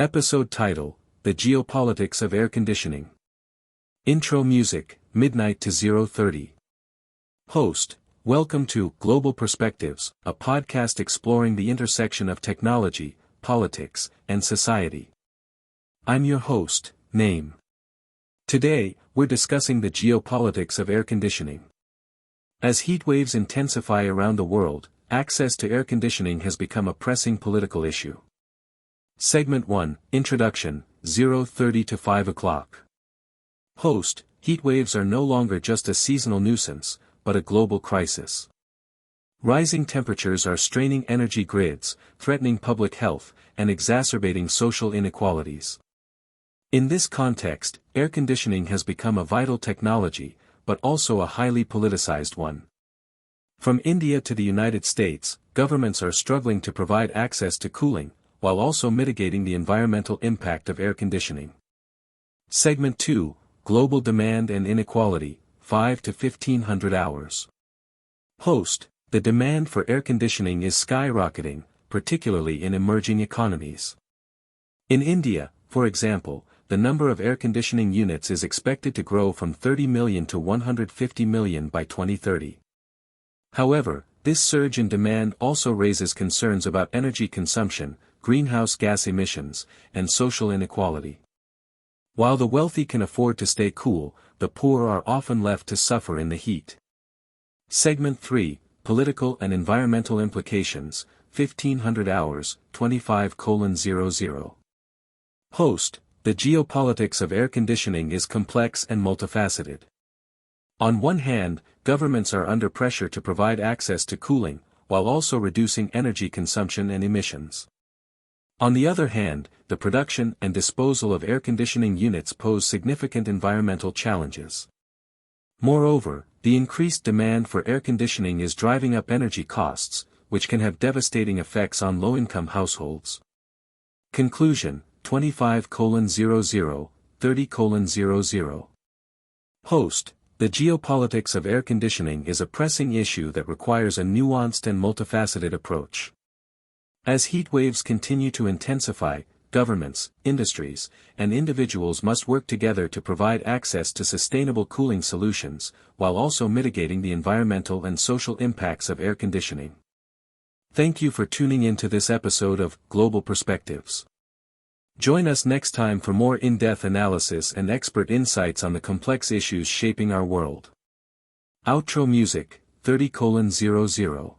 Episode title, The Geopolitics of Air-Conditioning. Intro music, midnight to 0:30. Host, welcome to Global Perspectives, a podcast exploring the intersection of technology, politics, and society. I'm your host, Naim. Today, we're discussing the geopolitics of air conditioning. As heat waves intensify around the world, access to air conditioning has become a pressing political issue. Segment 1, Introduction, 0:30 to 5 o'clock. Host, heat waves are no longer just a seasonal nuisance, but a global crisis. Rising temperatures are straining energy grids, threatening public health, and exacerbating social inequalities. In this context, air conditioning has become a vital technology, but also a highly politicized one. From India to the United States, governments are struggling to provide access to cooling, while also mitigating the environmental impact of air conditioning. Segment 2, Global Demand and Inequality, 5 to 1500 hours. Host, the demand for air conditioning is skyrocketing, particularly in emerging economies. In India, for example, the number of air conditioning units is expected to grow from 30 million to 150 million by 2030. However, this surge in demand also raises concerns about energy consumption, greenhouse gas emissions, and social inequality. While the wealthy can afford to stay cool, the poor are often left to suffer in the heat. Segment 3, Political and Environmental Implications, 1500 hours, 25:00. Host, the geopolitics of air conditioning is complex and multifaceted. On one hand, governments are under pressure to provide access to cooling, while also reducing energy consumption and emissions. On the other hand, the production and disposal of air conditioning units pose significant environmental challenges. Moreover, the increased demand for air conditioning is driving up energy costs, which can have devastating effects on low-income households. Conclusion, 25:00, 30:00. Host, the geopolitics of air conditioning is a pressing issue that requires a nuanced and multifaceted approach. As heat waves continue to intensify, governments, industries, and individuals must work together to provide access to sustainable cooling solutions, while also mitigating the environmental and social impacts of air conditioning. Thank you for tuning in to this episode of Global Perspectives. Join us next time for more in-depth analysis and expert insights on the complex issues shaping our world. Outro music, 30:00.